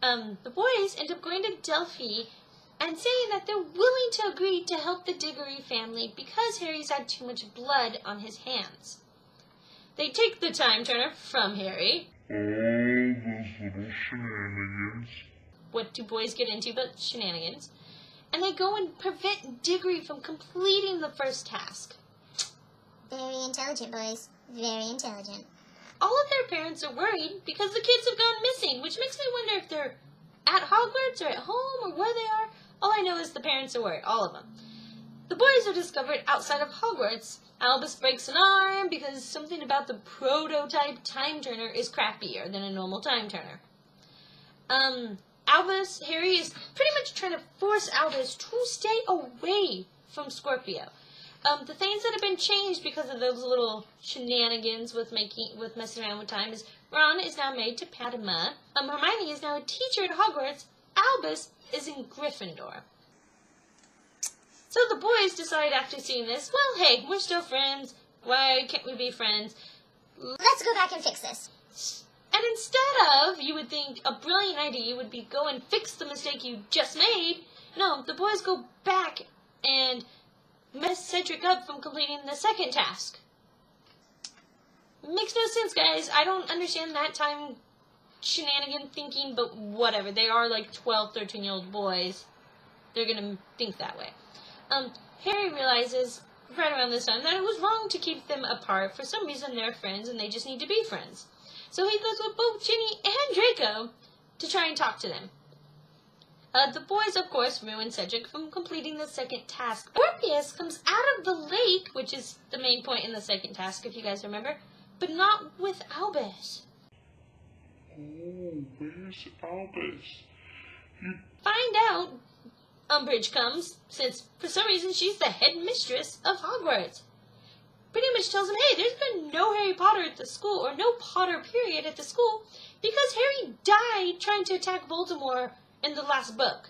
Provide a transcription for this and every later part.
The boys end up going to Delphi and saying that they're willing to agree to help the Diggory family because Harry's had too much blood on his hands. They take the time turner from Harry. All those little shenanigans. What do boys get into but shenanigans? And they go and prevent Diggory from completing the first task. Very intelligent, boys. Very intelligent. All of their parents are worried because the kids have gone missing, which makes me wonder if they're at Hogwarts or at home or where they are. All I know is the parents are worried, all of them. The boys are discovered outside of Hogwarts. Albus breaks an arm because something about the prototype time turner is crappier than a normal time turner. Harry is pretty much trying to force Albus to stay away from Scorpio. The things that have been changed because of those little shenanigans with messing around with time is Ron is now married to Padma. Hermione is now a teacher at Hogwarts. Albus is in Gryffindor. So the boys decide after seeing this, well, hey, we're still friends. Why can't we be friends? Let's go back and fix this. And instead of, you would think, a brilliant idea would be go and fix the mistake you just made. No, the boys go back and mess Cedric up from completing the second task. Makes no sense, guys. I don't understand that time shenanigan thinking, but whatever. They are like 12, 13-year-old boys. They're gonna think that way. Harry realizes right around this time that it was wrong to keep them apart. For some reason, they're friends and they just need to be friends. So he goes with both Ginny and Draco to try and talk to them. The boys, of course, ruin Cedric from completing the second task. Scorpius comes out of the lake, which is the main point in the second task, if you guys remember, but not with Albus. Oh, where's Albus? Find out, Umbridge comes, since for some reason she's the head mistress of Hogwarts. Pretty much tells him, hey, there's been no Harry Potter at the school, or no Potter period at the school, because Harry died trying to attack Voldemort in the last book.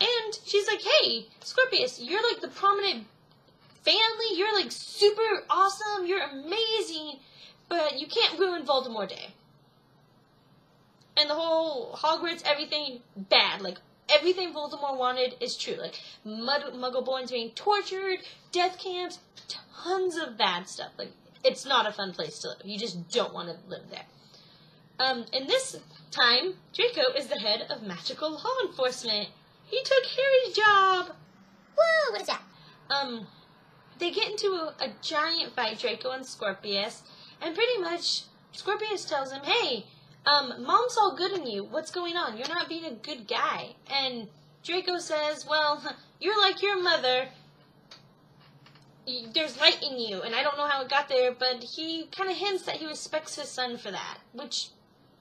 And she's like, hey, Scorpius, you're like the prominent family, you're like super awesome, you're amazing, but you can't ruin Voldemort Day. And the whole Hogwarts, everything bad, like everything Voldemort wanted is true. Like Muggle-borns being tortured, death camps, tons of bad stuff. Like, it's not a fun place to live. You just don't want to live there. In this time, Draco is the head of magical law enforcement. He took Harry's job. Whoa, what is that? They get into a giant fight, Draco and Scorpius, and pretty much Scorpius tells him, hey, Mom saw good in you. What's going on? You're not being a good guy. And Draco says, well, you're like your mother. There's light in you, and I don't know how it got there, but he kind of hints that he respects his son for that, which,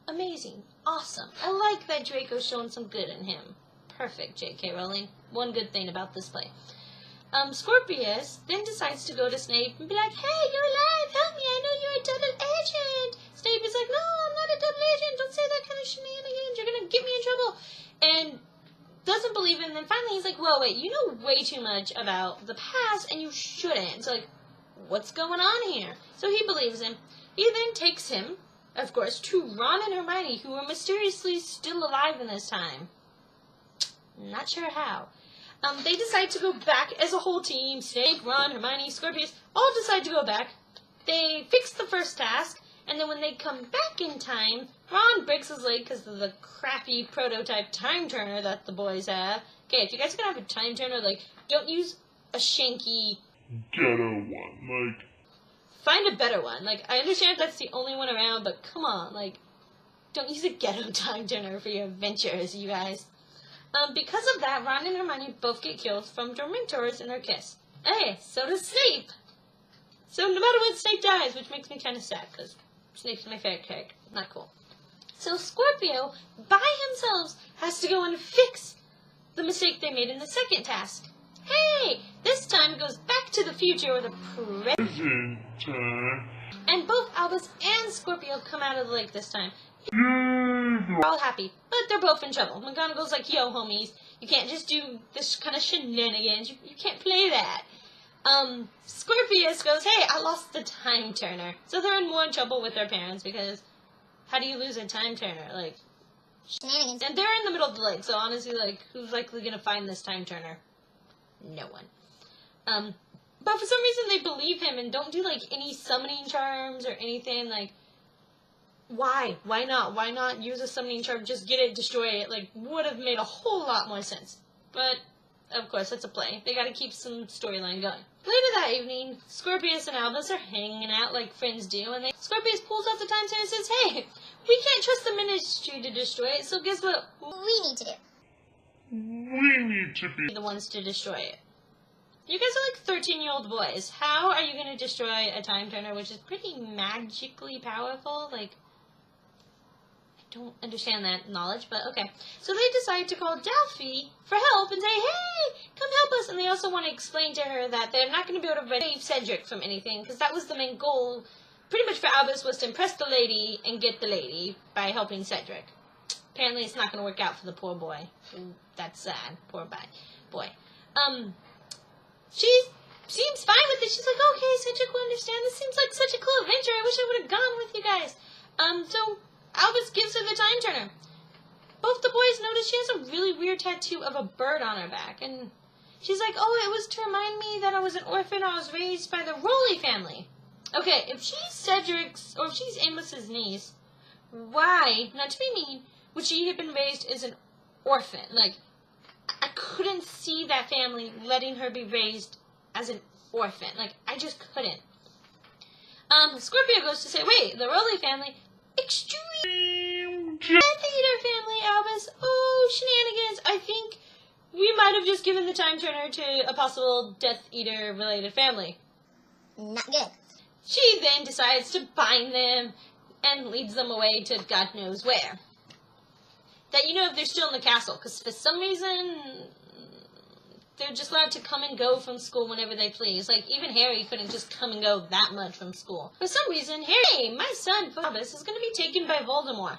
amazing, awesome. I like that Draco's showing some good in him. Perfect, J.K. Rowling. One good thing about this play. Scorpius then decides to go to Snape and be like, hey, you're alive, help me, I know you're a double agent. Snape is like, no, I'm not a double agent, don't say that kind of shenanigans, you're gonna get me in trouble. And doesn't believe him, and then finally he's like, well, wait, you know way too much about the past, and you shouldn't. So, like, what's going on here? So he believes him. He then takes him, of course, to Ron and Hermione, who are mysteriously still alive in this time. Not sure how. They decide to go back as a whole team. Snape, Ron, Hermione, Scorpius, all decide to go back. They fix the first task, and then when they come back in time, Ron breaks his leg because of the crappy prototype time turner that the boys have. Okay, if you guys are going to have a time turner, like, don't use a shanky ghetto one, like, find a better one. Like, I understand if that's the only one around, but come on, like, don't use a ghetto time turner for your adventures, you guys. Because of that, Ron and Hermione both get killed from Dementors in their kiss. Hey, so does Snape. So no matter what, Snape dies, which makes me kind of sad, because Snape's my favorite character. Not cool. So Scorpio, by himself, has to go and fix the mistake they made in the second task. Hey, this time it goes back to the future with a present time. And both Albus and Scorpio come out of the lake this time. Yeah. They're all happy, but they're both in trouble. McGonagall's like, yo, homies, you can't just do this kind of shenanigans. You can't play that. Scorpius goes, hey, I lost the time turner. So they're in more trouble with their parents because how do you lose a time turner? Like, Shenanigans. And they're in the middle of the lake, so honestly, like, who's likely gonna find this time turner? No one. But for some reason they believe him and don't do, like, any summoning charms or anything, like, why? Why not? Why not use a summoning charm, just get it, destroy it, like, would have made a whole lot more sense. But, of course, it's a play. They gotta keep some storyline going. Later that evening, Scorpius and Albus are hanging out like friends do, and Scorpius pulls out the time turner and says, hey, we can't trust the Ministry to destroy it, so guess what? We need to do. We need to be The ones to destroy it. You guys are like 13-year-old boys. How are you going to destroy a time turner, which is pretty magically powerful? Like, I don't understand that knowledge, but okay. So they decide to call Delphi for help and say, hey, come help us. And they also want to explain to her that they're not going to be able to save Cedric from anything, because that was the main goal, pretty much for Albus, was to impress the lady and get the lady by helping Cedric. Apparently it's not going to work out for the poor boy. Ooh, that's sad. Poor boy. She seems fine with it. She's like, okay, Cedric will understand. This seems like such a cool adventure. I wish I would have gone with you guys. So Albus gives her the time turner. Both the boys notice she has a really weird tattoo of a bird on her back. And she's like, oh, it was to remind me that I was an orphan. I was raised by the Rowley family. Okay, if she's Cedric's, or if she's Amos's niece, why, not to be mean, would she have been raised as an orphan? Like, I couldn't see that family letting her be raised as an orphan. Like, I just couldn't. Scorpio goes to say, wait, the Rowley family, extreme Death Eater family, Albus. Oh, shenanigans. I think we might have just given the time turner to a possible Death Eater related family. Not good. She then decides to bind them and leads them away to God knows where. That you know if they're still in the castle, because for some reason they're just allowed to come and go from school whenever they please. Like, even Harry couldn't just come and go that much from school. For some reason, Harry, my son, Albus, is going to be taken by Voldemort.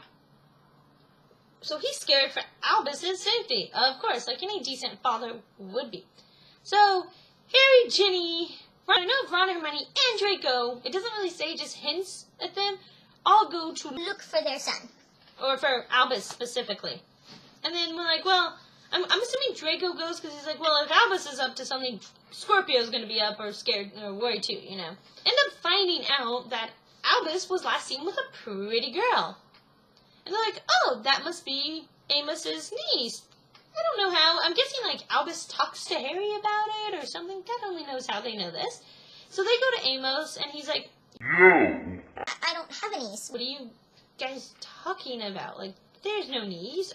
So he's scared for Albus's safety. Of course, like any decent father would be. So, Harry, Ginny, Ron, Hermione, and Draco, it doesn't really say, just hints at them, all go to Look for their son. or for Albus specifically. And then we're like, well, I'm assuming Draco goes because he's like, well, if Albus is up to something, Scorpio's going to be up or scared or worried too, you know. End up finding out that Albus was last seen with a pretty girl. And they're like, oh, that must be Amos's niece. I don't know how. I'm guessing, like, Albus talks to Harry about it or something. God only knows how they know this. So they go to Amos, and he's like, no. I don't have a niece. what are you guys talking about? Like, there's no niece.